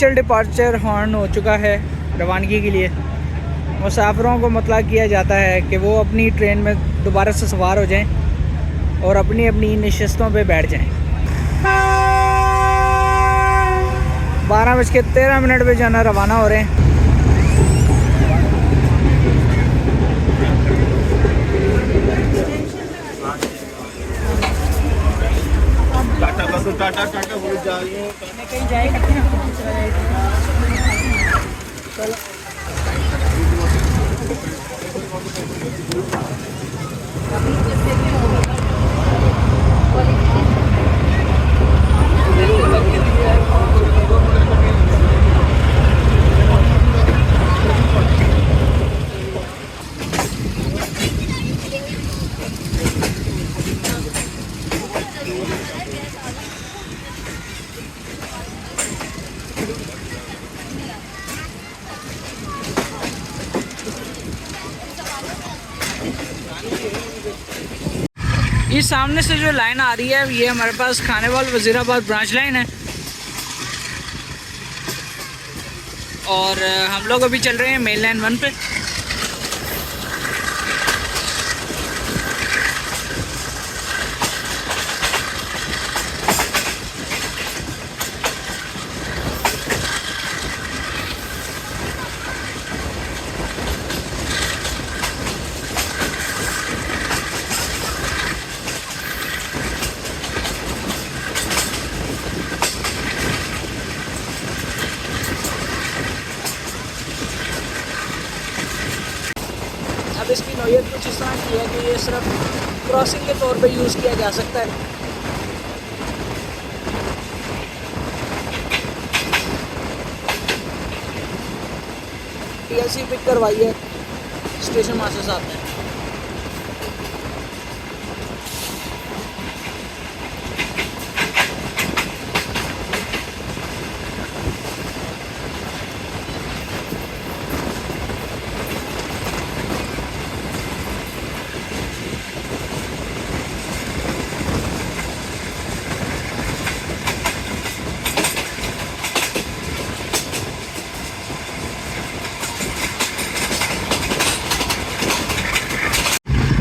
Official departure horn हो चुका है रवानगी के लिए। मुसाफिरों को मुतला किया जाता है कि वो अपनी ट्रेन में दोबारा से सवार हो जाएं और अपनी अपनी नशिस्तों पे बैठ जाएं। 12:13 पे जाना रवाना हो रहे हैं। टाटा बोल जा रही हूँ कहीं जाए ये सामने से जो लाइन आ रही है ये हमारे पास खानेवाल वज़ीराबाद ब्रांच लाइन है और हम लोग अभी चल रहे हैं मेन लाइन 1 पे। अब इसकी नौयत कुछ इस तरह की है कि ये सिर्फ क्रॉसिंग के तौर पे यूज़ किया जा सकता है। TLC पिक करवाई है स्टेशन मास्टर साहब ने।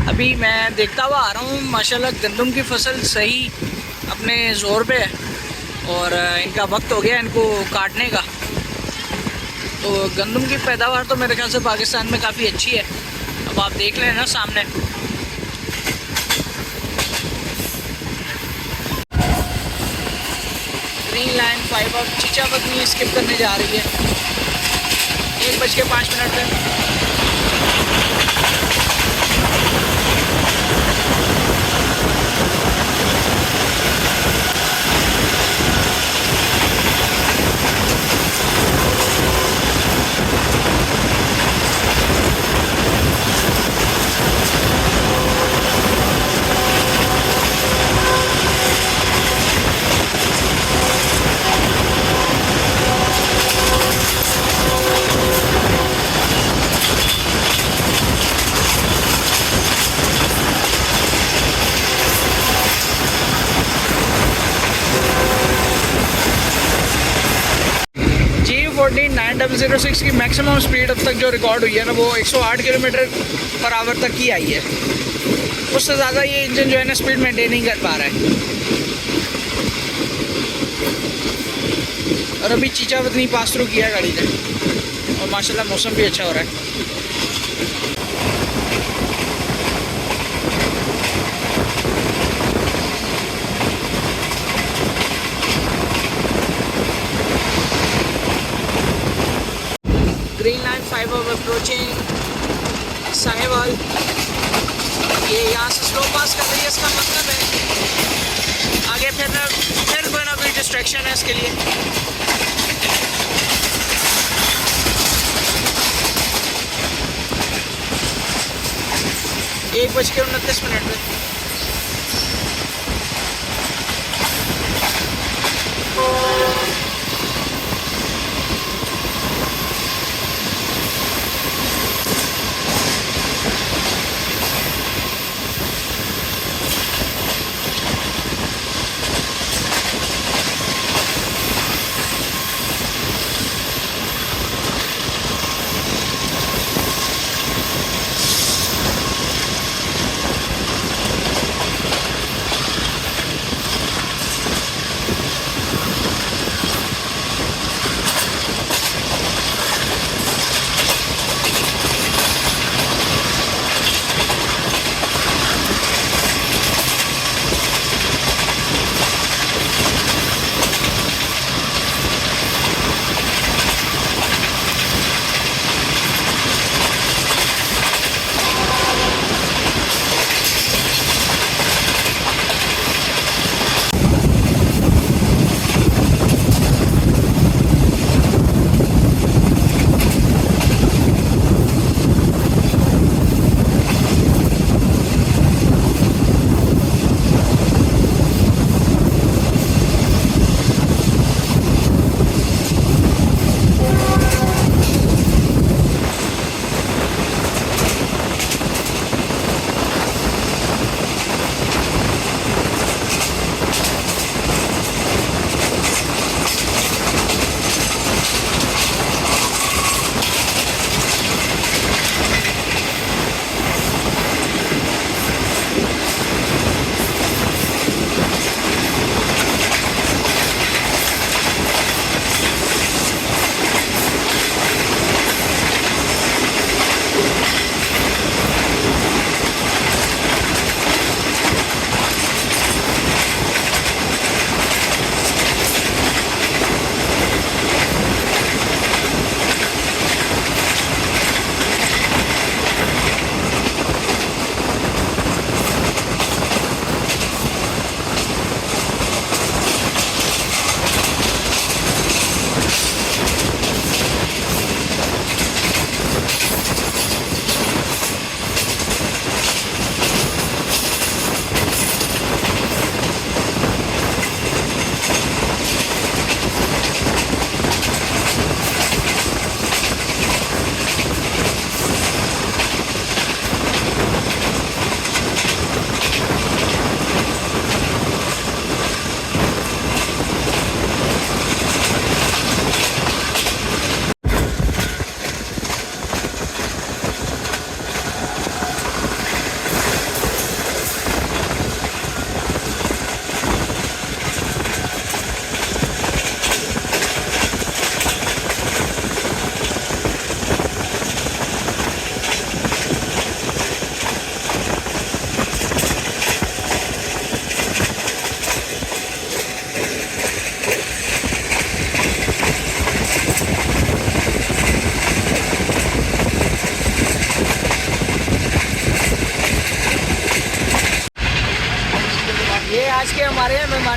अभी मैं देखता हुआ आ रहा हूँ माशाल्लाह गंदम की फसल सही अपने ज़ोर पे है और इनका वक्त हो गया इनको काटने का। तो गंदम की पैदावार तो मेरे ख्याल से पाकिस्तान में काफ़ी अच्छी है। अब आप देख लें ना सामने ग्रीन लाइन 5 अब चीचावतनी स्किप करने जा रही है 1:05 पे। G14-9006 की मैक्सिमम स्पीड अब तक जो रिकॉर्ड हुई है ना वो 108 किलोमीटर पर आवर तक की आई है। उससे ज़्यादा ये इंजन जो है ना स्पीड मेंटेन नहीं कर पा रहा है। और अभी चीचावतनी पास थ्रू किया गाड़ी ने और माशाल्लाह मौसम भी अच्छा हो रहा है। ग्रीन लाइन 5 अब अप्रोचिंग साहेवाल। ये यहाँ से स्लो पास कर रही है, इसका मतलब है आगे फिर कोई ना कोई डिस्ट्रैक्शन है इसके लिए। एक 1:29 पे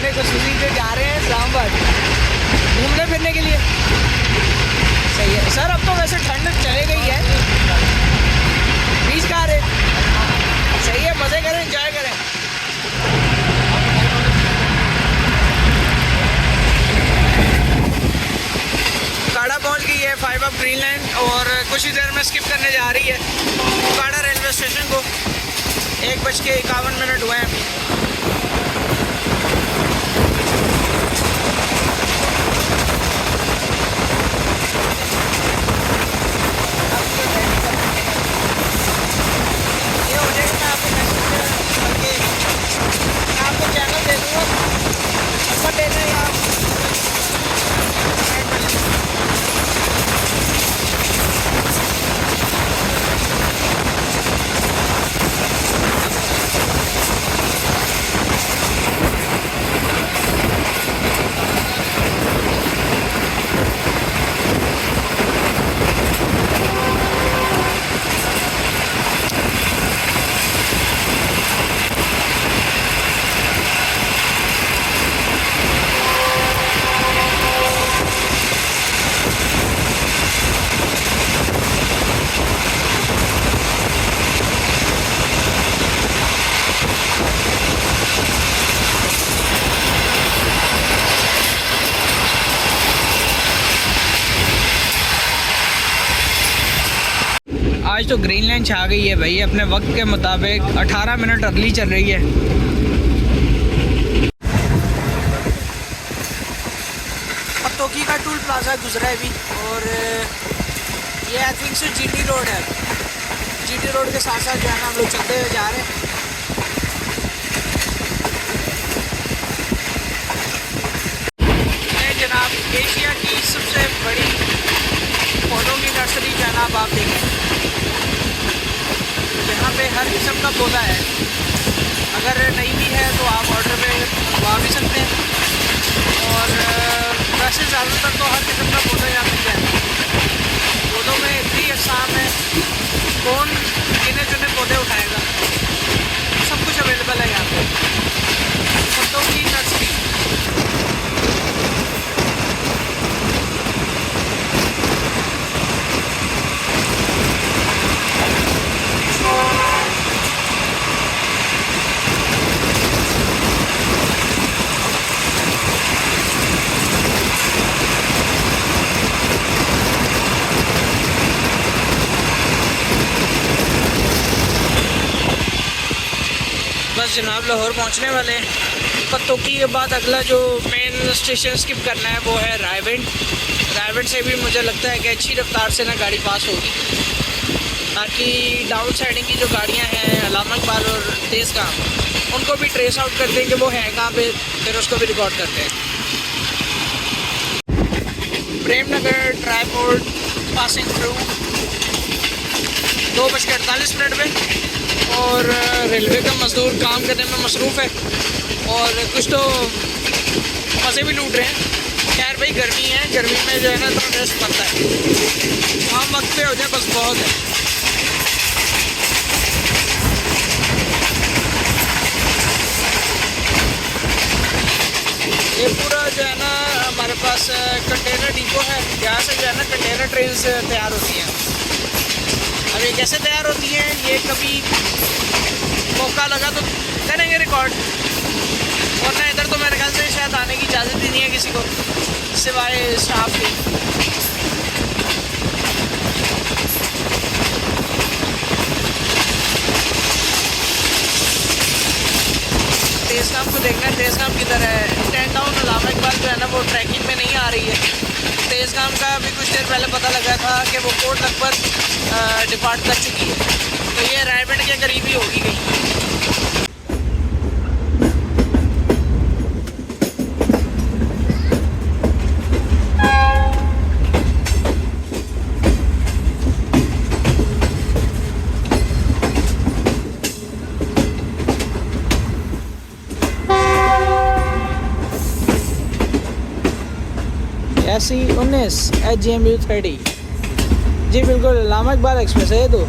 अपने कसूरी से जा रहे हैं इस्लामाबाद घूमने फिरने के लिए। सही है सर, अब तो वैसे ठंड चले गई है, बीच का रहे। सही है, मज़े करें, एंजॉय करें। काड़ा पहुंच गई है 5 अप ग्रीनलैंड और कुछ ही देर में स्किप करने जा रही है काड़ा रेलवे स्टेशन को। 1:51 हुए हैं अभी। ये हो जाएगा, मैं आपको मैसेज करके आपको चैनल दे दूँगा, नंबर दे दें आप। आज तो ग्रीनलैंड छा गई है भाई, अपने वक्त के मुताबिक 18 मिनट अर्ली चल रही है। अब तोकी का टूल प्लाजा गुजरा है अभी और ये I think so GT road है। जीटी रोड के साथ साथ जो है ना हम लोग चलते हुए जा रहे हैं। जनाब एशिया की सबसे बड़ी पौधों की नर्सरी जनाब आप देखें, यहाँ पे हर किस्म का पौधा है। अगर नहीं भी है तो आप ऑर्डर पे मंगवा भी सकते हैं और वैसे ज़्यादातर तो हर किस्म का पौधा यहाँ मिल जाएगा। पौधों में इतनी अक़साम है, कौन गिने चुने पौधे उठाएगा, सब कुछ अवेलेबल है यहाँ पे। पौधों की नर्सरी। बस जनाब लाहौर पहुंचने वाले हैं। पत्तोकी के बाद अगला जो मेन स्टेशन स्किप करना है वो है रायविंड। रायविंड से भी मुझे लगता है कि अच्छी रफ्तार से ना गाड़ी पास होगी, ताकि डाउन साइडिंग की जो गाड़ियां हैं अलामा इकबाल और तेज़गाम उनको भी ट्रेस आउट करते हैं कि वो हैं कहाँ पे, फिर उसको भी रिकॉर्ड करते हैं। प्रेमनगर ट्राईपोर्ट पासिंग थ्रू 2:48 में और रेलवे का मज़दूर काम करने में मसरूफ़ है और कुछ तो मज़े भी लूट रहे हैं। खैर भाई गर्मी है, गर्मी में जो है ना थोड़ा रेस्ट बनता है। हम वक्त पे हो जाए बस बहुत है। ये पूरा जो है ना हमारे पास कंटेनर डिपो है, यहाँ से जो है ना कंटेनर ट्रेन तैयार होती हैं। अब ये कैसे तैयार होती हैं, ये कभी मौका लगा तो करेंगे रिकॉर्ड, वरना इधर तो मेरे ख्याल से शायद आने की इजाज़त ही नहीं है किसी को सिवाय स्टाफ के। तेज़गाम को देखना है, तेज़गाम किधर है। 10 टाउन अलामा इकबाल जो है ना वो ट्रैकिंग में नहीं आ रही है। तेज़गाम का अभी कुछ देर पहले पता लगा था कि वो कोर्ट लगभग डिपार्ट कर चुकी है, तो ये रायविंड के करीब ही होगी कहीं। SE19 HGMU 30 जी बिल्कुल अलामा इकबाल एक्सप्रेस है ये तो।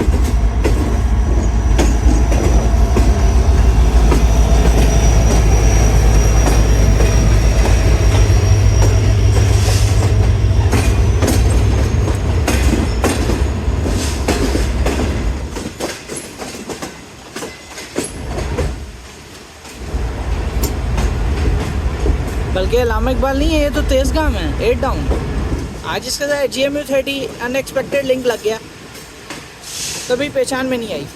बल्कि अल्लामा इकबाल नहीं है, ये तो तेज़गाम है, 8 डाउन। आज इसके साथ GMU30 अनएक्सपेक्टेड लिंक लग गया, तभी पहचान में नहीं आई।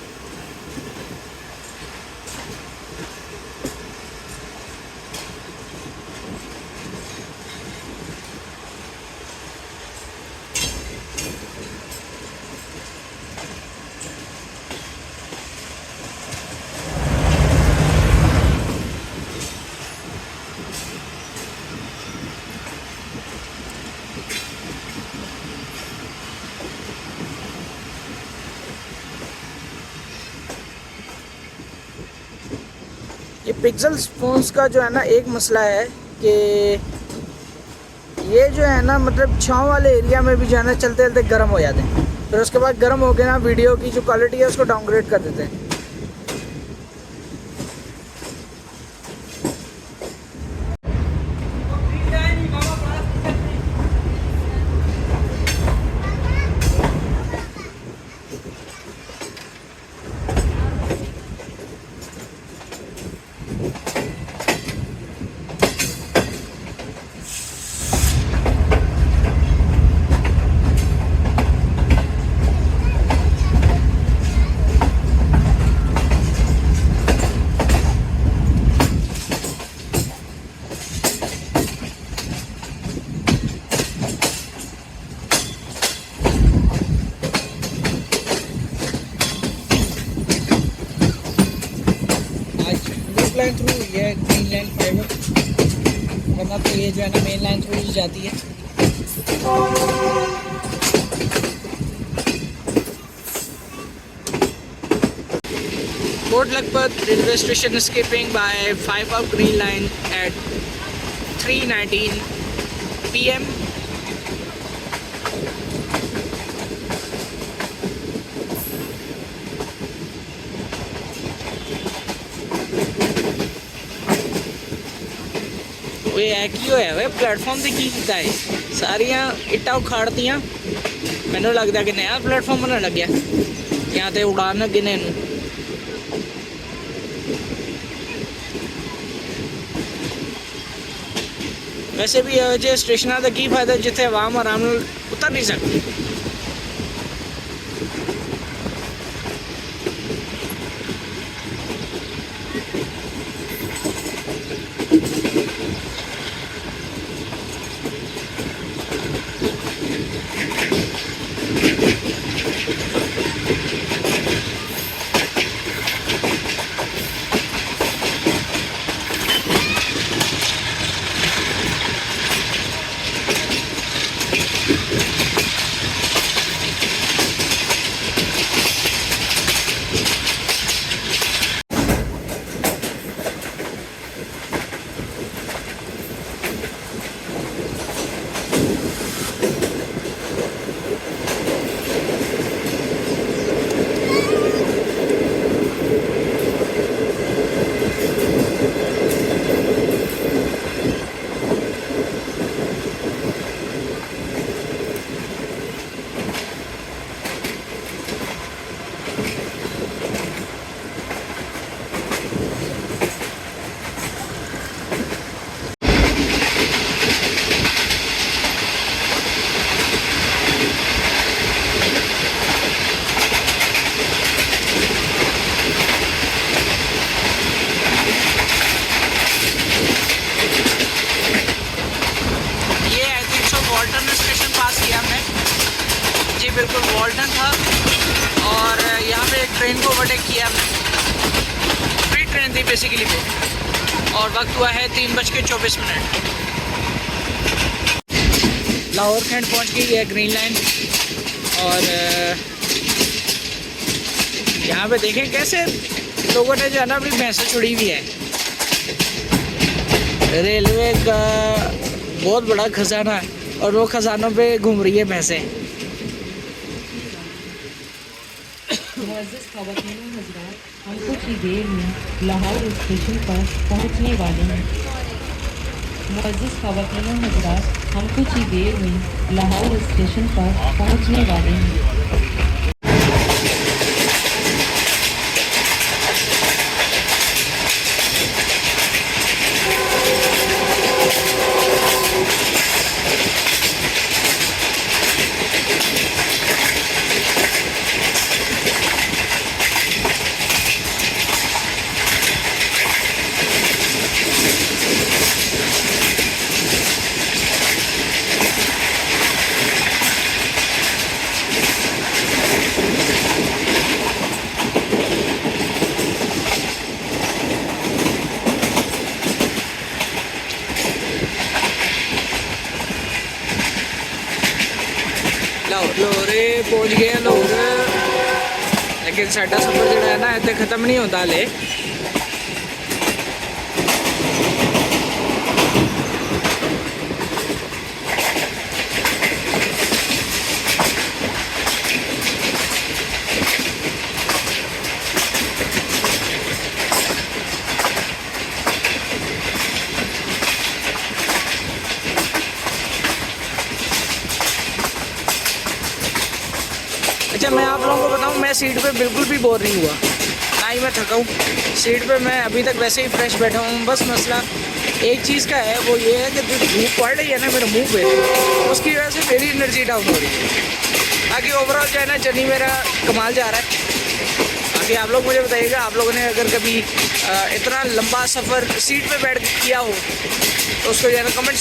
ये पिक्सेल्स फ़ोन्स का जो है ना एक मसला है कि ये जो है ना मतलब छाँव वाले एरिया में भी जो है ना चलते चलते गर्म हो जाते हैं, फिर उसके बाद गर्म हो के ना वीडियो की जो क्वालिटी है उसको डाउनग्रेड कर देते हैं। लाइन थ्रू ये ग्रीन लाइन फाइबर, वरना तो ये जो है ना मेन लाइन थ्रू ही जाती है। Port Lakhpat railway station escaping by 5 of green line at 3:19 PM. वे है की होया वे प्लेटफॉर्म ते की कीता है, सारियां इट्टां उखाड़तियां। मैनू लगदा कि नया प्लेटफॉर्म बनन लग्या या ते उड़ान लगे ने इनू। वैसे भी ਇਹੋ ਜਿਹੇ ਸਟੇਸ਼ਨਾਂ ਦਾ ਕੀ ਫਾਇਦਾ ਜਿੱਥੇ ਆਵਾਮ ਆਰਾਮ ਨਾਲ ਉਤਰ ਨਹੀਂ ਸਕਦੀ। बिल्कुल वॉल्टन था और यहाँ पे एक ट्रेन को ओवरटेक किया हमने। फ्री ट्रेन थी बेसिकली वो, और वक्त हुआ है 3:24। लाहौर खंड पहुँच गई है ग्रीन लाइन, और यहाँ पे देखें कैसे लोगों ने जो है ना अपनी भैंसें छुड़ी हुई है। रेलवे का बहुत बड़ा खजाना है और वो खजानों पे घूम रही है भैंसें। हम कुछ ही देर में लाहौर स्टेशन पर पहुंचने वाले हैं। मुअज़्ज़िज़ ख़वातीन व हज़रात, हम कुछ ही देर में लाहौर स्टेशन पर पहुंचने वाले हैं। पहुंच गए हैं लाहौर, लेकिन साडा सफ़र जो है ना इतने ख़त्म नहीं होता हले। अच्छा, मैं आप लोगों को बताऊं, मैं सीट पे बिल्कुल भी बोर नहीं हुआ, ना ही मैं थका हूँ। सीट पे मैं अभी तक वैसे ही फ्रेश बैठा हूँ। बस मसला एक चीज़ का है, वो ये है कि जो धूप पड़ रही है ना मेरे मुंह पे, उसकी वजह से मेरी एनर्जी डाउन हो रही है। बाकी ओवरऑल जो है ना जर्नी मेरा कमाल जा रहा है। बाकी आप लोग मुझे बताइएगा, आप लोगों ने अगर कभी इतना लंबा सफ़र सीट पे बैठ के किया हो तो उसको जो है ना कमेंट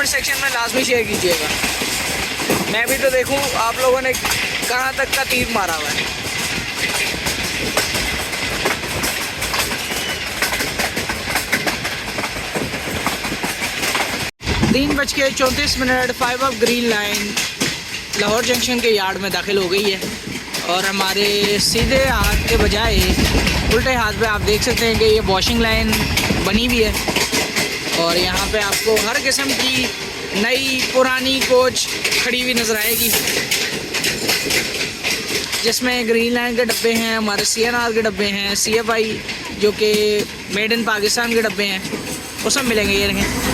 सेक्शन में लाजमी शेयर कीजिएगा। मैं भी तो देखूं आप लोगों ने कहाँ तक का तीर मारा हुआ है। तीन बज के 34 5 of green line Lahore junction के यार्ड में दाखिल हो गई है और हमारे सीधे हाथ के बजाय उल्टे हाथ पे आप देख सकते हैं कि ये वॉशिंग लाइन बनी हुई है और यहाँ पे आपको हर किस्म की नई पुरानी कोच खड़ी हुई नज़र आएगी, जिसमें ग्रीन लाइन के डब्बे हैं, हमारे CNR के डब्बे हैं, CFI जो कि मेड इन पाकिस्तान के डब्बे हैं, वो सब मिलेंगे। ये देखें,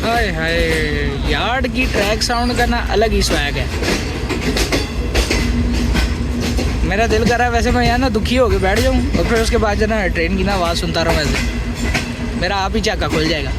हाय हाय, यार्ड की ट्रैक साउंड का ना अलग ही स्वैग है। मेरा दिल कर रहा है वैसे मैं यहाँ ना दुखी होकर बैठ जाऊँ और फिर उसके बाद जो ना ट्रेन की ना आवाज़ सुनता रहूँ, वैसे मेरा आप ही चाका खुल जाएगा।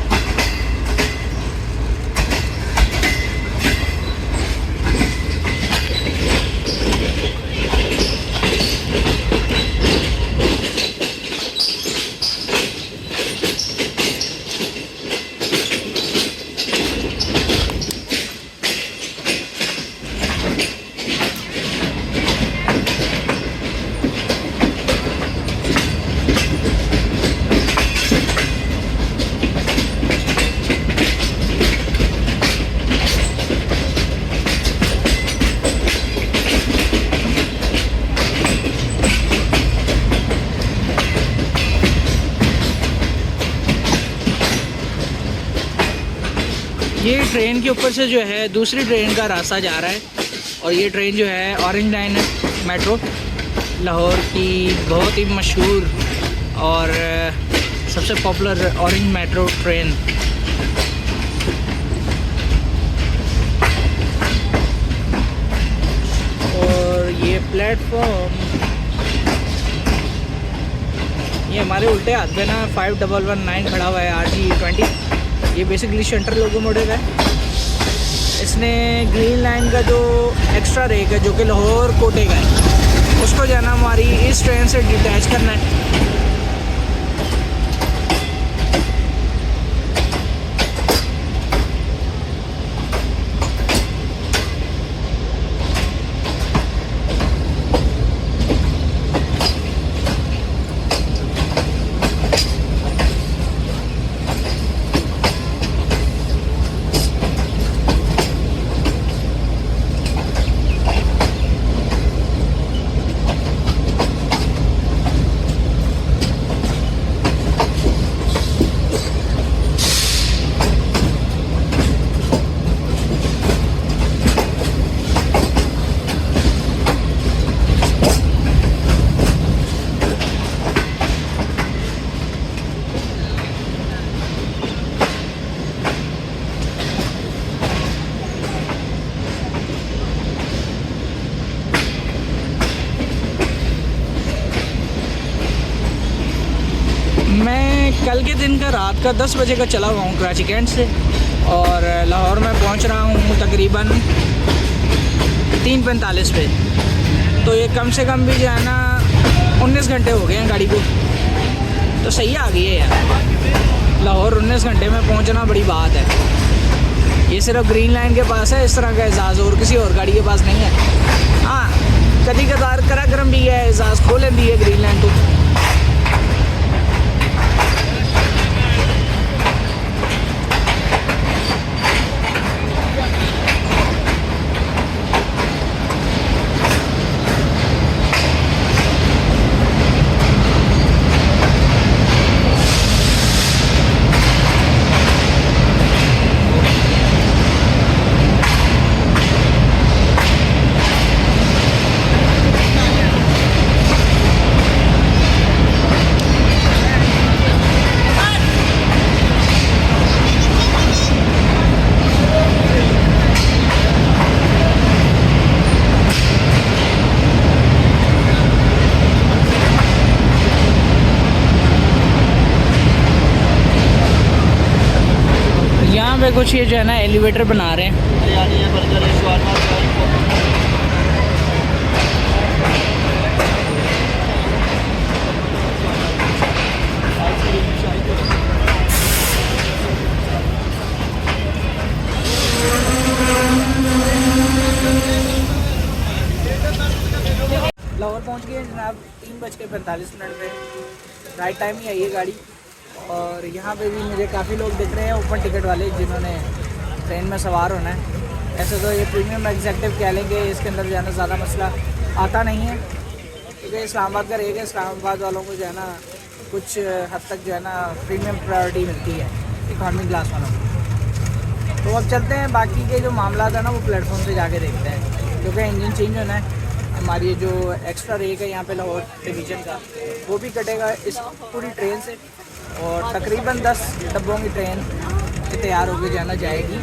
ये ट्रेन के ऊपर से जो है दूसरी ट्रेन का रास्ता जा रहा है और ये ट्रेन जो है ऑरेंज लाइन है, मेट्रो लाहौर की बहुत ही मशहूर और सबसे पॉपुलर ऑरेंज मेट्रो ट्रेन। और ये प्लेटफॉर्म ये हमारे उल्टे हाथ पे ना 5119 खड़ा हुआ है, RG20। ये बेसिकली सेंट्रल लोकोमोटिव है। इसने ग्रीन लाइन का जो एक्स्ट्रा रेक है जो कि लाहौर कोटे का है, उसको जाना हमारी इस ट्रेन से डिटैच करना है। कल के दिन का रात का 10 बजे का चला हुआ हूँ कराची कैंट से और लाहौर में पहुँच रहा हूँ तकरीबन 3:45 पे। तो ये कम से कम भी जो है ना 19 घंटे हो गए हैं गाड़ी को, तो सही आ गई है यार। लाहौर 19 घंटे में पहुँचना बड़ी बात है। ये सिर्फ ग्रीन लाइन के पास है इस तरह का एजाज़, और किसी और गाड़ी के पास नहीं है। हाँ, कभी कदार करा गर्म भी है, एजाज़ खोल दी है ग्रीन लाइन तो। यहाँ पे कुछ ये जो है ना एलिवेटर बना रहे हैं। लाहौर पहुँच गए जनाब 3:45 पे, राइट टाइम ही आई है गाड़ी। और यहाँ पे भी मुझे काफ़ी लोग दिख रहे हैं ओपन टिकट वाले जिन्होंने ट्रेन में सवार होना है। ऐसे तो ये प्रीमियम एग्जेक्टिव कह लेंगे, इसके अंदर जो है ना ज़्यादा मसला आता नहीं है, क्योंकि इस्लामाबाद का रेट है। इस्लामाबाद वालों को जो है ना कुछ हद तक जो है ना प्रीमियम प्रायोरिटी मिलती है इकॉनमी क्लास वालों को। तो अब चलते हैं, बाकी के जो मामला है ना वो प्लेटफॉर्म से जाके देखते हैं, क्योंकि इंजन चेंज होना है। हमारी जो एक्स्ट्रा रेक है यहाँ पे लाहौर डिवीज़न का, वो भी कटेगा इस पूरी ट्रेन से, और तकरीबन 10 डब्बों की ट्रेन तैयार होकर जाना जाएगी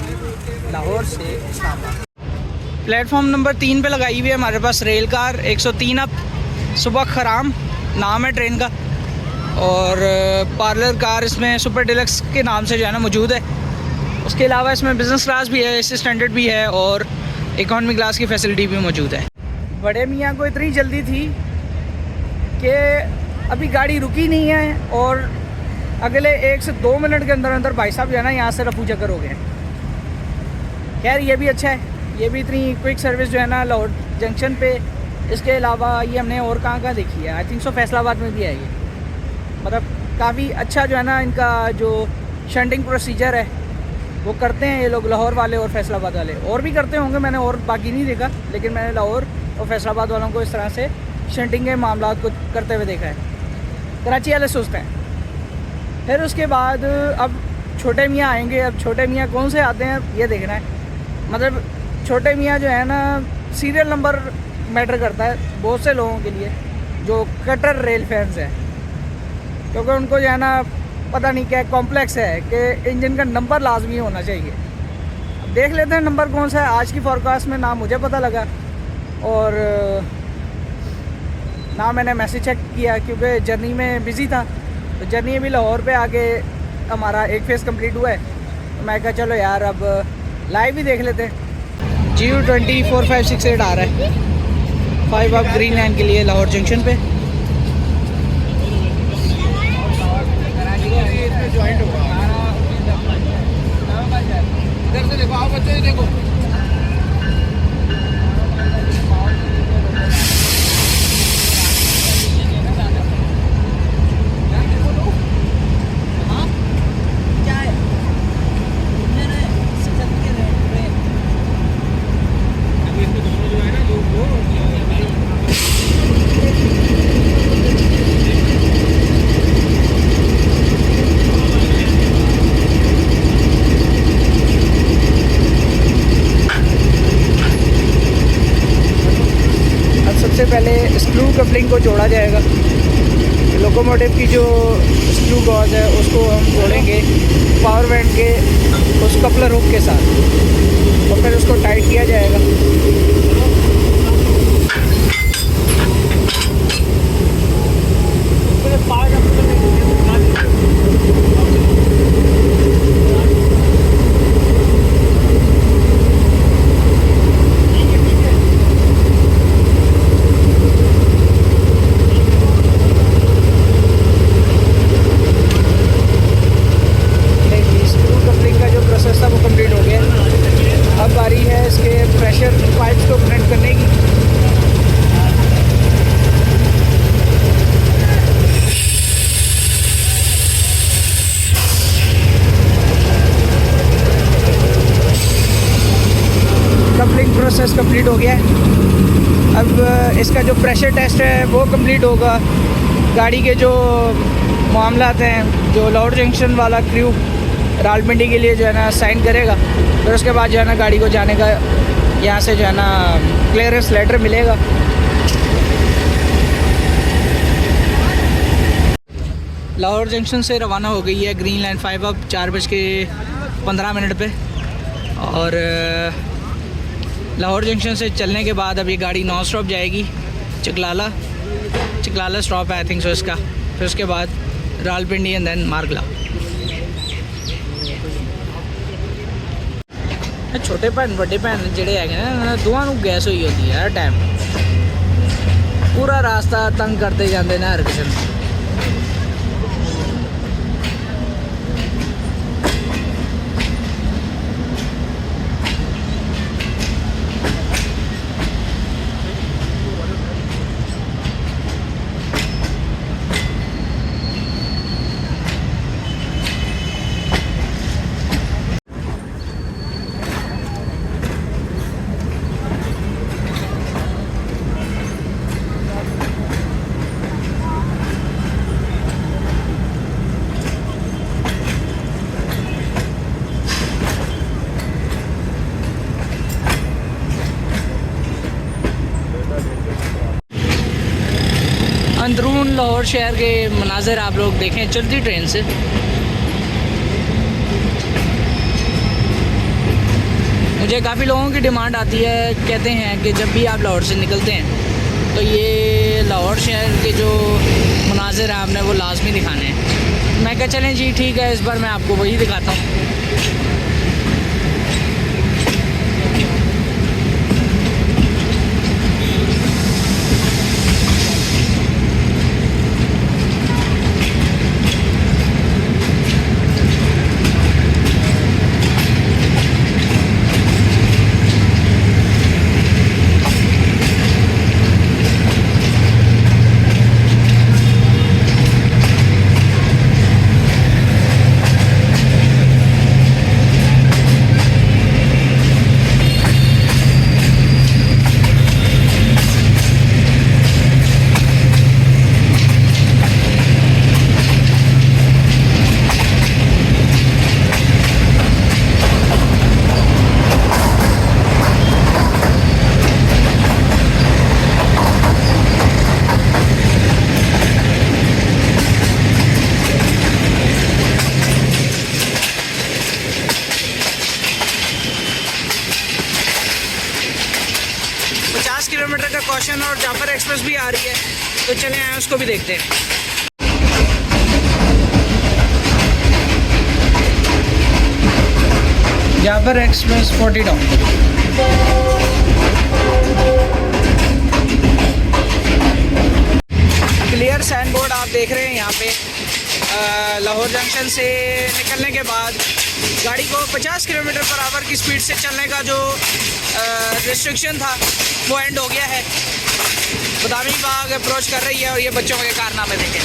लाहौर से इस्लामाबाद। प्लेटफॉर्म नंबर 3 पे लगाई हुई है हमारे पास रेल कार 103 अप सुबह खराम नाम है ट्रेन का, और पार्लर कार इसमें सुपर डिलक्स के नाम से जो है ना मौजूद है। उसके अलावा इसमें बिज़नेस क्लास भी है, एसी स्टैंडर्ड भी है, और इकॉनमी क्लास की फैसिलिटी भी मौजूद है। बड़े मियाँ को इतनी जल्दी थी कि अभी गाड़ी रुकी नहीं है, और अगले 1 से 2 मिनट के अंदर अंदर भाई साहब जो है ना यहाँ से रफू चक्कर हो गए। खैर ये भी अच्छा है, ये भी इतनी क्विक सर्विस जो है ना लाहौर जंक्शन पे। इसके अलावा ये हमने और कहाँ देखी है, आई थिंक सो फैसलाबाद में भी है ये। मतलब काफ़ी अच्छा जो है ना इनका जो शंटिंग प्रोसीजर है वो करते हैं ये लोग लाहौर वाले और फैसलाबाद वाले, और भी करते होंगे, मैंने और बाकी नहीं देखा, लेकिन मैंने लाहौर और फैसलाबाद वालों को इस तरह से शंटिंग के मामला को करते हुए देखा है। कराची वाले सोचते हैं। फिर उसके बाद अब छोटे मियाँ आएंगे। अब छोटे मियाँ कौन से आते हैं ये देखना है। मतलब छोटे मियाँ जो है ना सीरियल नंबर मैटर करता है बहुत से लोगों के लिए जो कटर रेल फैंस हैं, क्योंकि उनको जो है ना पता नहीं क्या कॉम्प्लेक्स है कि इंजन का नंबर लाजमी होना चाहिए। अब देख लेते हैं नंबर कौन सा है। आज की फॉरकास्ट में ना मुझे पता लगा और ना मैंने मैसेज चेक किया, क्योंकि जर्नी में बिज़ी था। तो जर्नी अभी लाहौर पे आके हमारा एक फेज़ कंप्लीट हुआ है, तो मैं कहा चलो यार अब लाइव ही देख लेते हैं। GU204568 आ रहा है 5 अप ग्रीन लाइन के लिए लाहौर जंक्शन पे। जॉइंट होगा इधर से देखो, आओ बच्चों ये देखो। सबसे पहले स्क्रू कपलिंग को जोड़ा जाएगा। लोकोमोटिव की जो स्क्रू गॉज है उसको हम जोड़ेंगे पावर बैंड के उस कपलर हुक के साथ, और फिर उसको टाइट किया जाएगा। स्क्रू कपलिंग का जो प्रोसेस था वो कंप्लीट हो गया। कंप्लीट हो गया है। अब इसका जो प्रेशर टेस्ट है वो कंप्लीट होगा। गाड़ी के जो मामलात हैं, जो लाहौर जंक्शन वाला क्रू रावलपिंडी के लिए जो है ना साइन करेगा, फिर उसके बाद जो है ना गाड़ी को जाने का यहाँ से जो है ना क्लियरेंस लेटर मिलेगा। लाहौर जंक्शन से रवाना हो गई है ग्रीन लाइन 5 अब 4:15 पे। और लाहौर जंक्शन से चलने के बाद अब ये गाड़ी नॉन स्टॉप जाएगी चकलाला स्टॉप है आई थिंक सो इसका। फिर उसके बाद रावलपिंडी एंड देन मारगला। छोटे भैन बड़े भैन जोड़े है दोनों गैस हुई होती है हर टाइम, पूरा रास्ता तंग करते जाते हैं हर किसी को। अंदरून लाहौर शहर के मनाज़र आप लोग देखें चलती ट्रेन से। मुझे काफ़ी लोगों की डिमांड आती है, कहते हैं कि जब भी आप लाहौर से निकलते हैं तो ये लाहौर शहर के जो मनाज़र हैं आपने वो लाजमी दिखाने हैं। मैं कहा चलें जी ठीक है, इस बार मैं आपको वही दिखाता हूँ। किलोमीटर का कॉशन और जाफर एक्सप्रेस भी आ रही है, तो चले आए उसको भी देखते हैं। Jaffar express 40 down. Clear sign board आप देख रहे हैं यहाँ पे। लाहौर जंक्शन से निकलने के बाद गाड़ी को 50 किलोमीटर पर आवर की स्पीड से चलने का जो रिस्ट्रिक्शन था वो एंड हो गया है। बदामी बाग अप्रोच कर रही है और ये बच्चों के कारनामे देखें।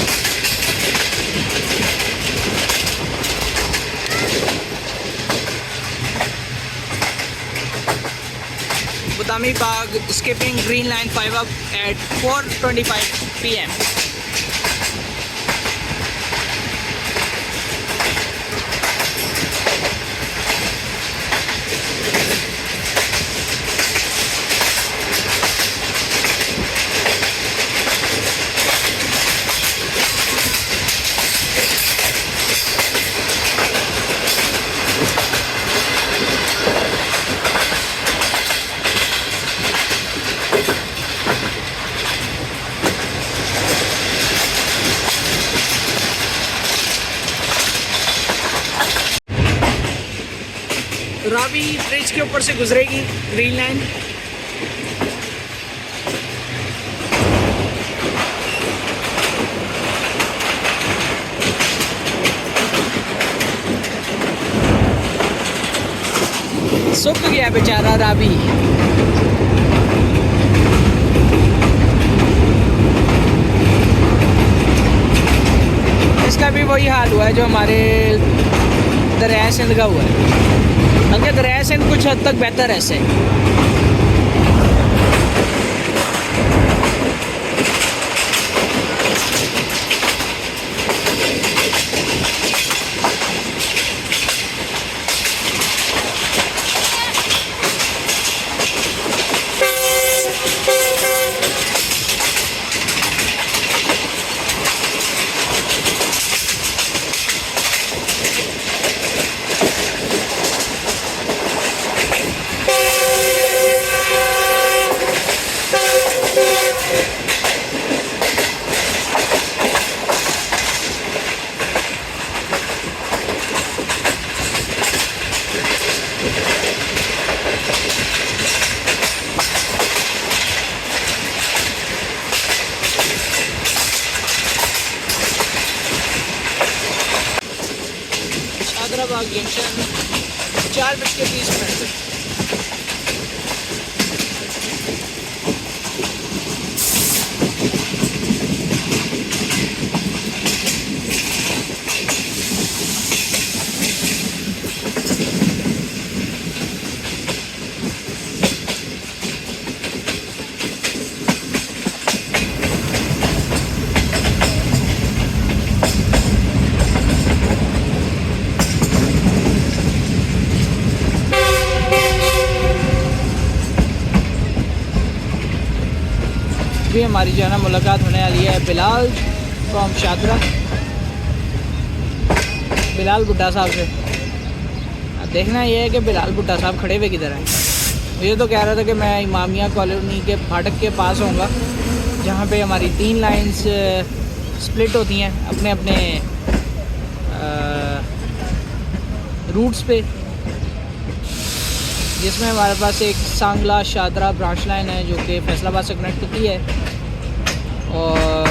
Badami Bagh skipping green line 5 up at 4:25 PM। Ravi bridge के ऊपर से गुजरेगी ग्रीन लाइन। सूख गया बेचारा रावी। इसका भी वही हाल हुआ है जो हमारे दरिया सिंध का हुआ है। अगर दरिया सिंध कुछ हद तक बेहतर है ऐसे। बाग जंक्शन 4:30 पे। भी हमारी जो है ना मुलाकात होने वाली है बिलाल फ्रॉम शादरा, बिलाल भुट्टा साहब से। अब देखना ये है कि बिलाल भुट्टा साहब खड़े हुए किधर हैं। मुझे तो कह रहा था कि मैं इमामिया कॉलोनी के फाटक के पास होऊंगा, जहाँ पे हमारी 3 लाइंस स्प्लिट होती हैं अपने अपने रूट्स पे, जिसमें हमारे पास एक सांगला शादरा ब्रांच लाइन है जो कि फैसलाबाद से कनेक्ट होती है, और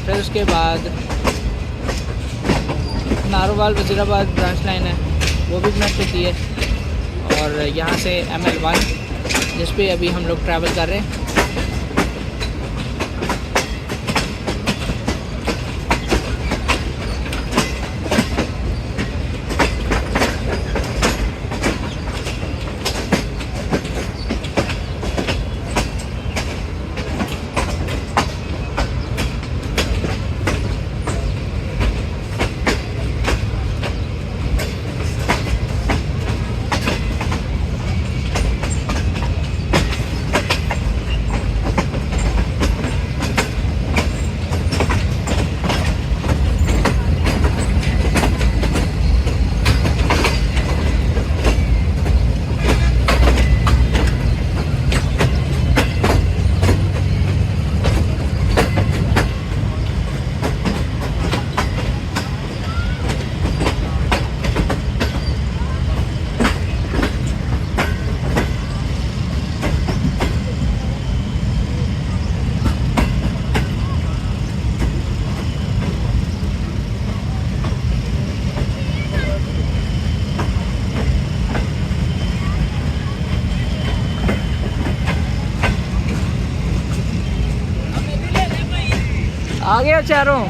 फिर उसके बाद नारोवाल वज़ीराबाद ब्रांच लाइन है वो भी कनेक्ट होती है, और यहाँ से ML1 जिस पे अभी हम लोग ट्रैवल कर रहे हैं। आ गया चारों।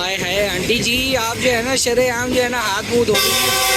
हाय हाय आंटी जी, आप जो है ना शरेआम जो है ना हाथ मुँह धो रही हैं।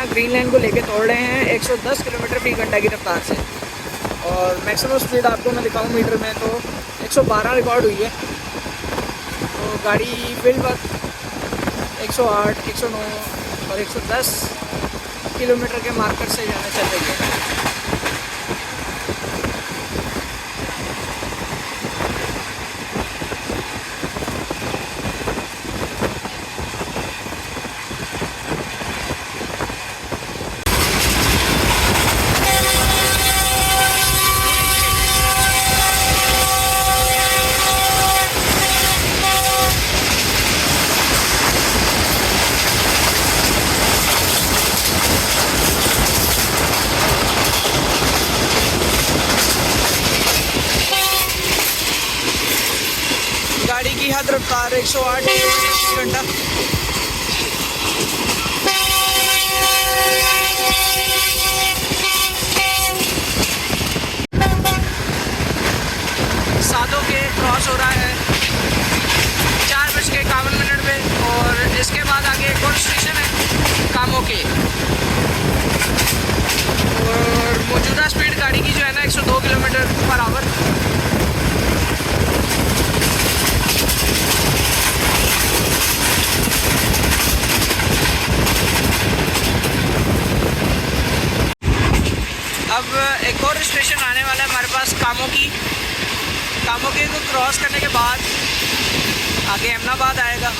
ना ग्रीन लाइन को लेके दौड़ रहे हैं 110 किलोमीटर फी घंटा की रफ्तार से। और मैक्सिमम स्पीड आपको मैं दिखाऊँ मीटर में तो 112 रिकॉर्ड हुई है। तो गाड़ी फील्ड वर्क 108, 109 और 110 किलोमीटर के मार्कर से जाने चल रही है। गाड़ी की हद रफ्तार 108 किलोमीटर प्रति घंटा। सादों के क्रॉस हो रहा है 4:51 पे। और इसके बाद आगे एक और स्टेशन है कामों के। और मौजूदा स्पीड गाड़ी की जो है ना 102 किलोमीटर पर आवर। अब एक और स्टेशन आने वाला है हमारे पास कामों के को क्रॉस करने के बाद आगे अहमदाबाद आएगा।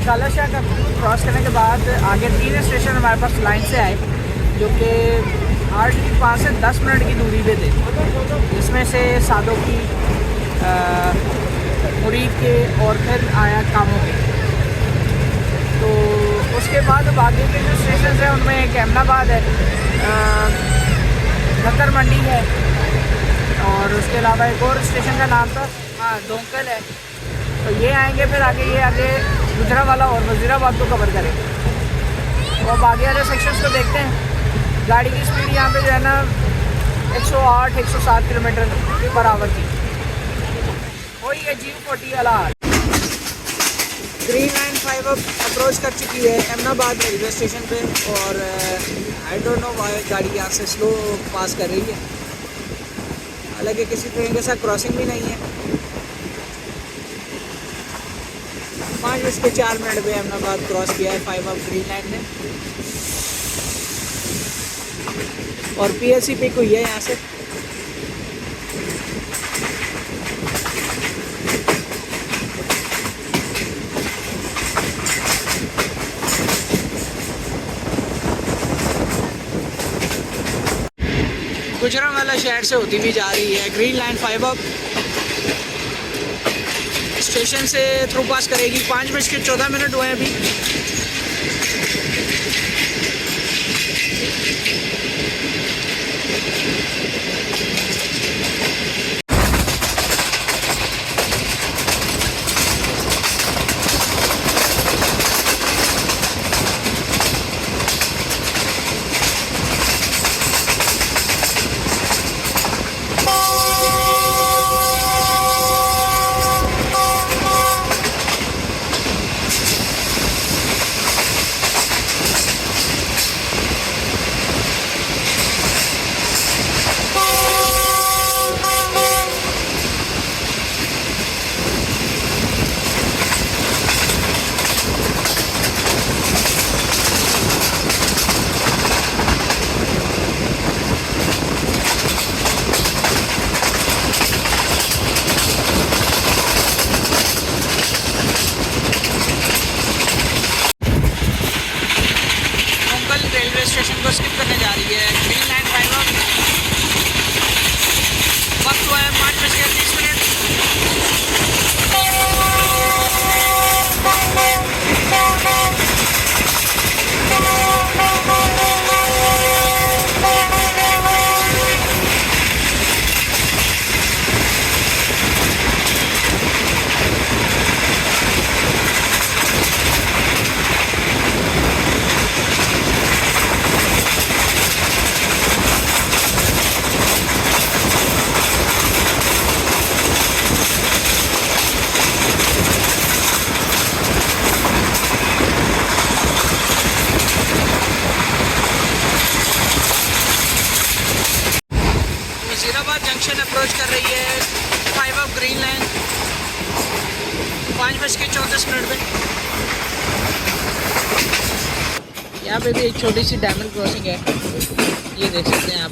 कालाशाह का क्रॉस करने के बाद आगे 3 स्टेशन हमारे पास लाइन से आए जो कि हार्डली 5 से 10 मिनट की दूरी पे थे। इसमें से सादों की, मुरीद के और फिर आया कामों के। तो उसके बाद अब आगे के जो स्टेशन हैं उनमें एक अहमदाबाद है, खतर मंडी है और उसके अलावा एक और स्टेशन का नाम था डोंकल है। तो ये आएंगे, फिर आगे गुजरावाला और वजीराबाद को कवर करेंगे। तो अब आगे वाले सेक्शंस को देखते हैं। गाड़ी की स्पीड यहाँ पे जो है ना 108, 107 किलोमीटर पर आवर की। वही है G40 वाला हाल। ग्रीन लाइन 5 अब अप्रोच कर चुकी है अहमदाबाद रेलवे स्टेशन पे। और आई डोंट नो वाई गाड़ी यहाँ से स्लो पास कर रही है, हालांकि किसी ट्रेन के साथ क्रॉसिंग भी नहीं है। 5:04 पे अहमदाबाद क्रॉस किया है 5 अब ग्रीन लाइन ने। और PLC पिक हुई है यहाँ से। गुजरांवाला शहर से होती हुई जा रही है ग्रीन लाइन 5 अब। स्टेशन से थ्रू पास करेगी। 5:14 हुए हैं अभी। अप्रोच कर रही है 5 ऑफ ग्रीन लाइन 5:34 पे। यहाँ पे भी एक छोटी सी डायमंड क्रॉसिंग है, ये देख सकते हैं आप।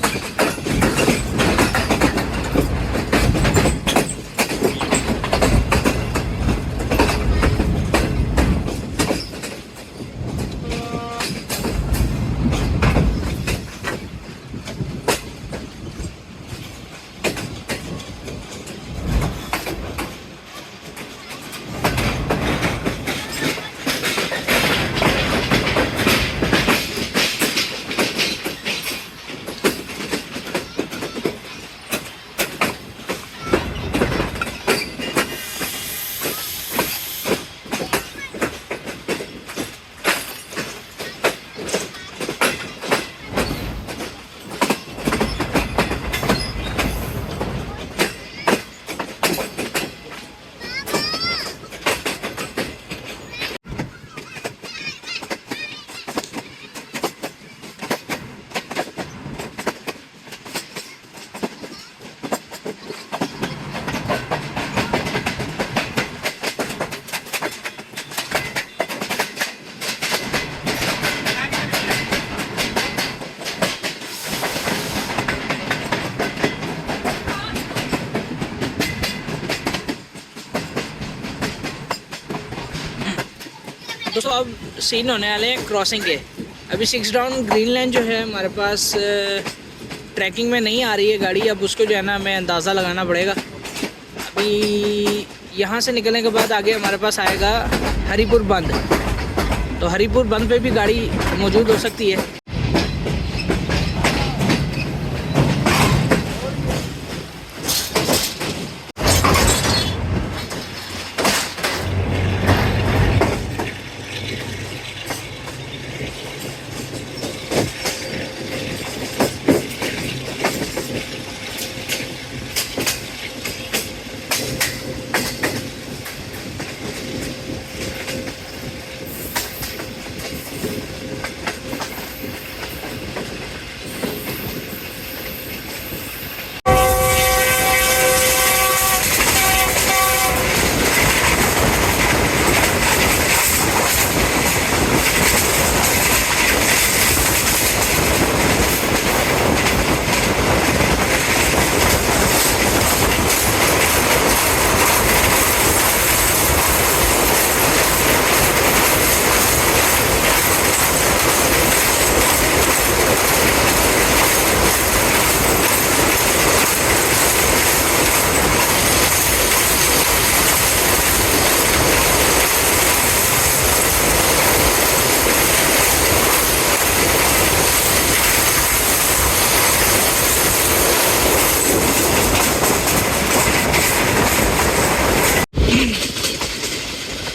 दोस्तों अब सीन होने वाले हैं क्रॉसिंग के। अभी 6 डाउन ग्रीन लाइन जो है हमारे पास ट्रैकिंग में नहीं आ रही है गाड़ी। अब उसको जो है ना हमें अंदाज़ा लगाना पड़ेगा। अभी यहाँ से निकलने के बाद आगे हमारे पास आएगा हरिपुर बंद, तो हरिपुर बंद पे भी गाड़ी मौजूद हो सकती है।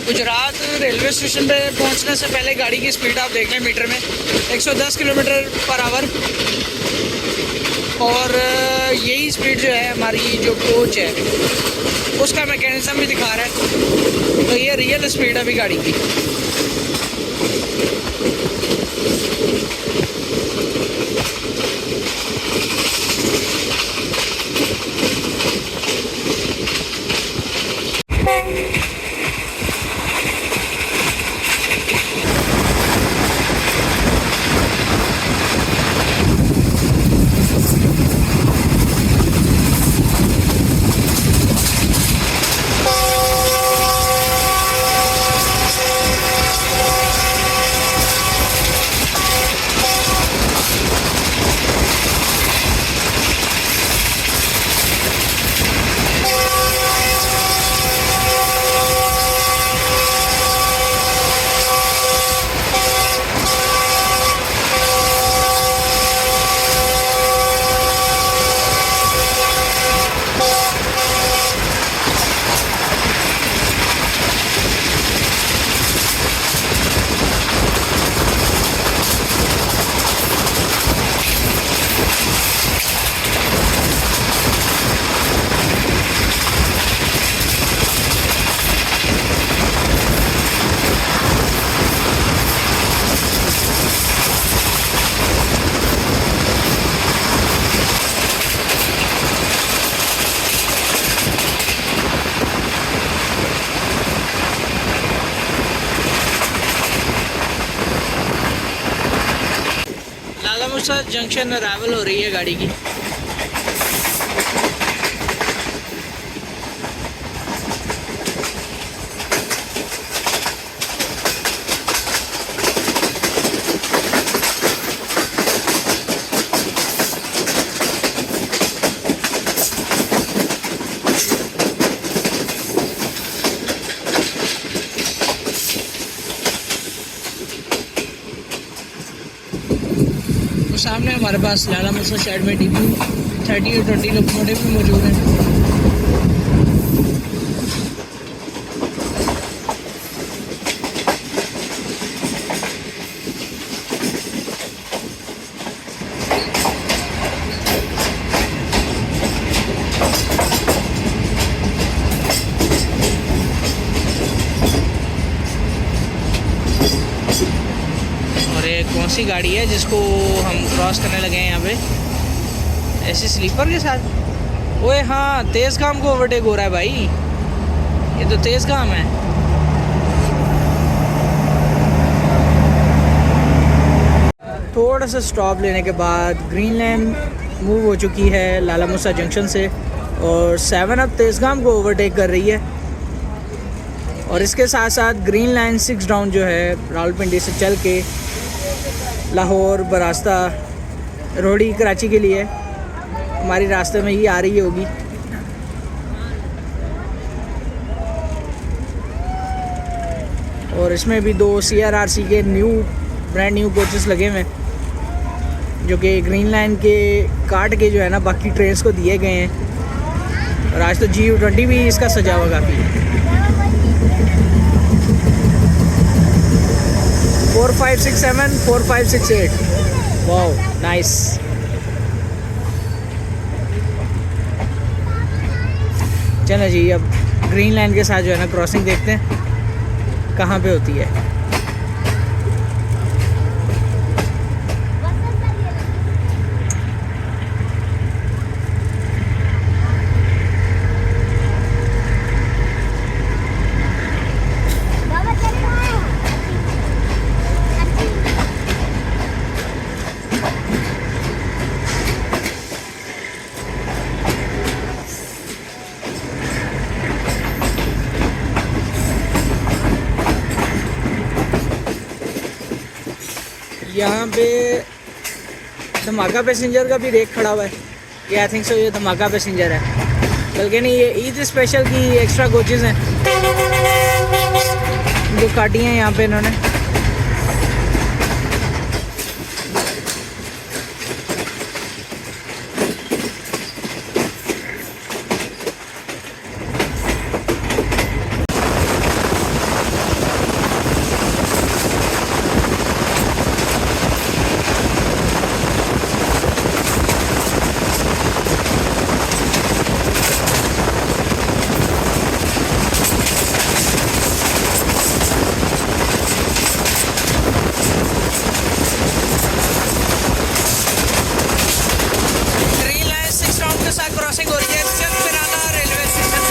गुजरात रेलवे स्टेशन पे पहुंचने से पहले गाड़ी की स्पीड आप देख लें मीटर में 110 किलोमीटर पर आवर, और यही स्पीड जो है हमारी जो कोच है उसका मैकेनिज्म भी दिखा रहा है। तो ये रियल स्पीड है अभी गाड़ी की। जंक्शन अराइवल हो रही है गाड़ी की। तो सामने हमारे पास लाला मुसा शेड में DP 30 और 20 लोकोमोटिव भी मौजूद हैं। कौन सी गाड़ी है जिसको हम क्रॉस करने लगे हैं यहाँ पे ऐसे स्लीपर के साथ? ओए हाँ, तेज़ काम को ओवरटेक हो रहा है भाई, ये तो तेज़ काम है। थोड़ा सा स्टॉप लेने के बाद ग्रीन लाइन मूव हो चुकी है लाला मूसा जंक्शन से और 7 अब तेज़ काम को ओवरटेक कर रही है। और इसके साथ साथ ग्रीन लाइन 6 डाउन जो है रावलपिंडी से चल के लाहौर, बरास्ता, रोहड़ी, कराची के लिए हमारी रास्ते में ही आ रही होगी। और इसमें भी 2 CRRC के ब्रांड न्यू कोचेस लगे हुए हैं जो कि ग्रीन लाइन के काट के जो है ना बाकी ट्रेन्स को दिए गए हैं। और आज तो GU20 भी इसका सजा हुआ काफ़ी। 4567 4568 वाओ नाइस। चलो जी, अब ग्रीन लाइन के साथ जो है ना क्रॉसिंग देखते हैं कहाँ पे होती है। यहाँ पे धमाका पैसेंजर का भी रेक खड़ा हुआ है। ये आई थिंक सो ये धमाका पैसेंजर है, बल्कि नहीं ये ईद स्पेशल की एक्स्ट्रा कोचेज़ हैं जो काटी हैं यहाँ पे इन्होंने। क्रॉसिंग हो रही है चकपिराना रेलवे स्टेशन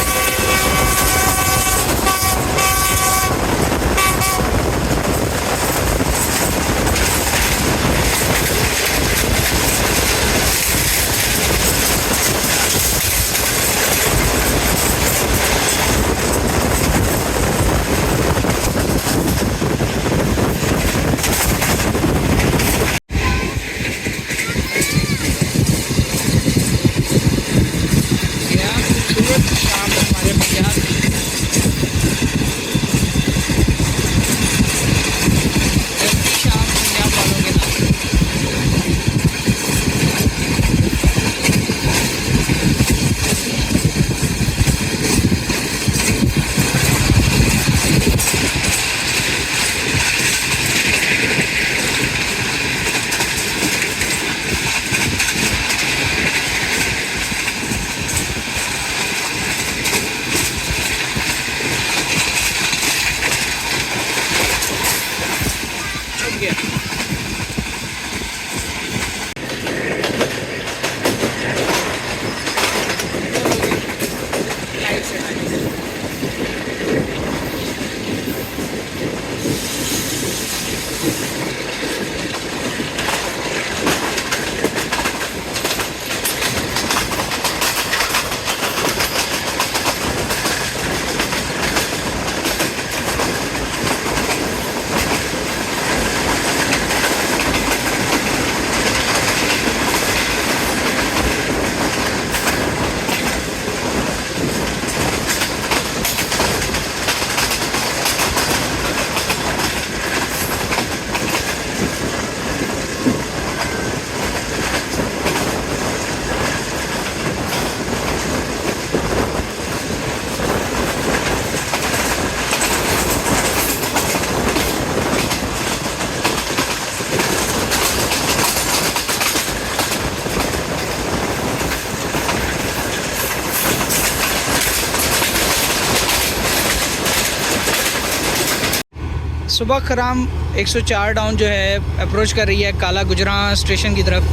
सुबह खराम 104 डाउन जो है अप्रोच कर रही है काला गुजरां स्टेशन की तरफ,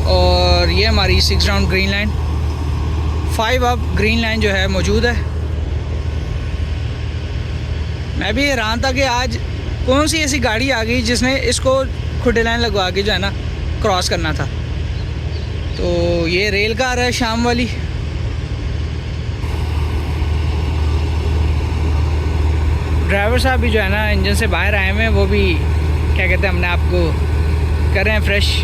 और ये हमारी 6 down green line, 5 up green line जो है मौजूद है। मैं भी हैरान था कि आज कौन सी ऐसी गाड़ी आ गई जिसने इसको खुडे लाइन लगवा के जो है ना क्रॉस करना था। तो ये रेल कार है शाम वाली। ड्राइवर साहब भी जो है ना इंजन से बाहर आए हुए हैं, वो भी क्या कहते हैं अपने आप को कर रहे हैं फ्रेश।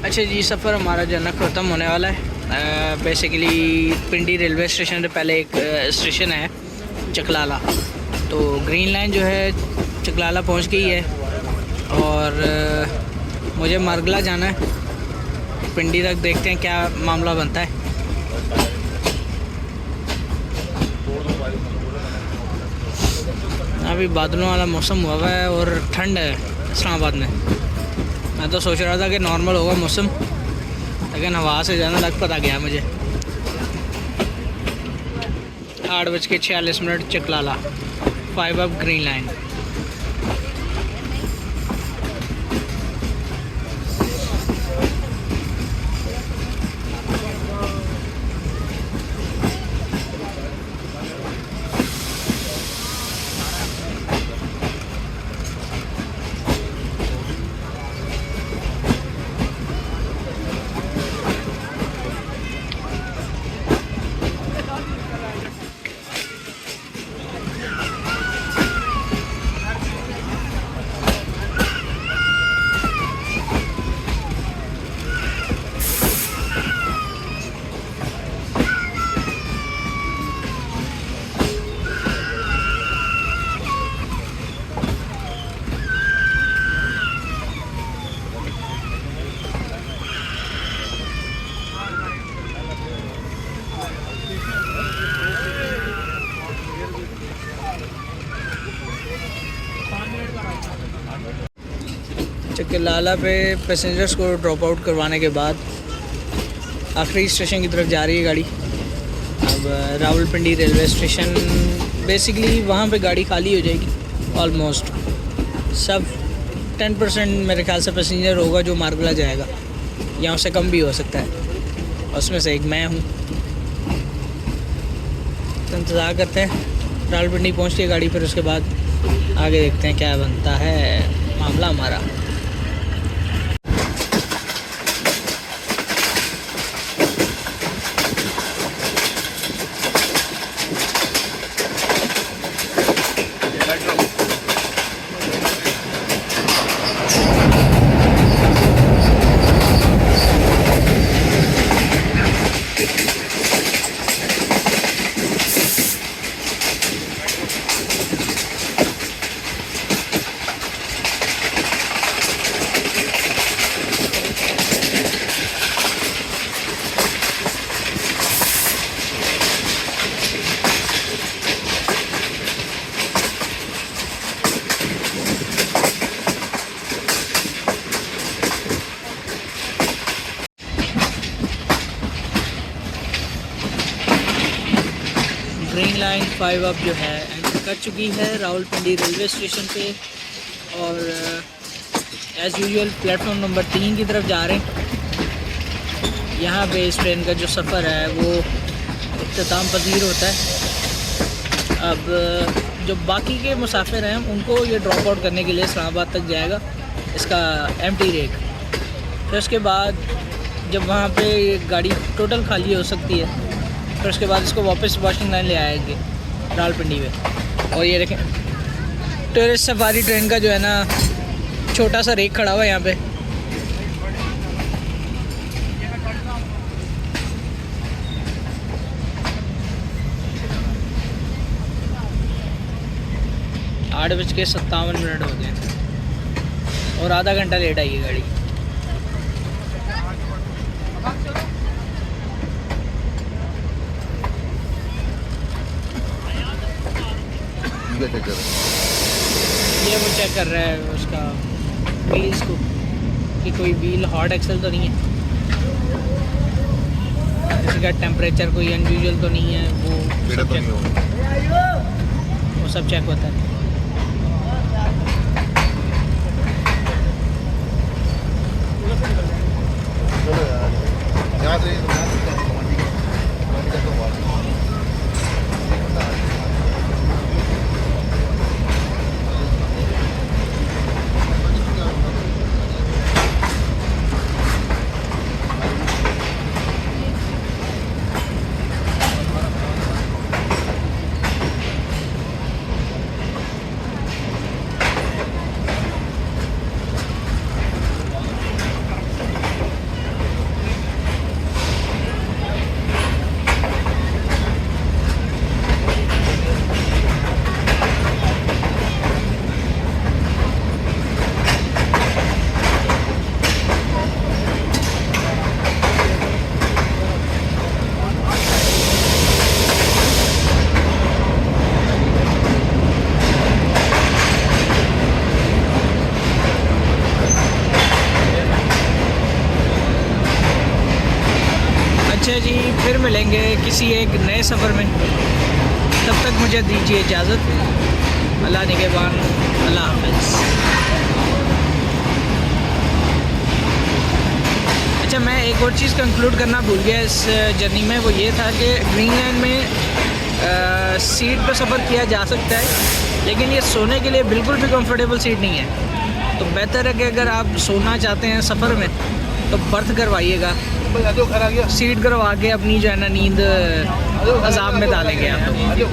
अच्छा जी, सफ़र हमारा जो है ना ख़त्म होने वाला है। बेसिकली पिंडी रेलवे स्टेशन से पहले एक स्टेशन है चकलाला, तो ग्रीन लाइन जो है चकलाला पहुंच गई है और मुझे मारगला जाना है। पिंडी तक देखते हैं क्या मामला बनता है। अभी बादलों वाला मौसम हुआ है और ठंड है इस्लामाबाद में। मैं तो सोच रहा था कि नॉर्मल होगा मौसम, लेकिन हवा से ज़्यादा लग पता गया मुझे। 8:46 Chaklala, 5 up green line. Chaklala पे पैसेंजर्स को ड्रॉप आउट करवाने के बाद आखिरी स्टेशन की तरफ जा रही है गाड़ी। अब रावलपिंडी रेलवे स्टेशन, बेसिकली वहाँ पे गाड़ी खाली हो जाएगी ऑलमोस्ट। सब 10% मेरे ख्याल से पैसेंजर होगा जो मारगला जाएगा, या उससे कम भी हो सकता है। उसमें से एक मैं हूँ। तो इंतज़ार करते हैं रावलपिंडी पहुँचती है गाड़ी, फिर उसके बाद आगे देखते हैं क्या बनता है मामला हमारा। लाइन 5 अब जो है एंटर कर चुकी है रावलपिंडी रेलवे स्टेशन पे और एज़ यूजुअल प्लेटफॉर्म नंबर 3 की तरफ जा रहे हैं। यहाँ पे इस ट्रेन का जो सफ़र है वो इख्तिताम पजीर होता है। अब जो बाकी के मुसाफिर हैं उनको ये ड्रॉप आउट करने के लिए इस्लामाबाद तक जाएगा इसका एम्प्टी रेक। फिर उसके बाद जब वहाँ पे गाड़ी टोटल खाली हो सकती है फिर उसके बाद इसको वापस वॉशिंग लाइन ले आएंगे रावलपिंडी में। और ये देखें टूरिस्ट सफारी ट्रेन का जो है ना छोटा सा रेक खड़ा हुआ है यहाँ पे। आठ बज के 57 मिनट हो गए और आधा घंटा लेट आई है गाड़ी। ये वो चेक कर रहा है उसका व्हील्स को कि कोई व्हील हॉट एक्सल तो नहीं है, किसी का टेम्परेचर कोई अनयूजुअल तो नहीं है, वो सब चेक होता है। अच्छा जी, फिर मिलेंगे किसी एक नए सफ़र में। तब तक मुझे दीजिए इजाज़त। अल्लाह निगहबान, अल्लाह हाफ़िज़। अच्छा, मैं एक और चीज़ कंक्लूड करना भूल गया इस जर्नी में, वो ये था कि ग्रीन लाइन में सीट पर सफ़र किया जा सकता है लेकिन ये सोने के लिए बिल्कुल भी कंफर्टेबल सीट नहीं है। तो बेहतर है कि अगर आप सोना चाहते हैं सफ़र में तो बर्थ करवाइएगा, सीट करवा के अपनी जो है ना नींद अजाब में डालेंगे आप लोग।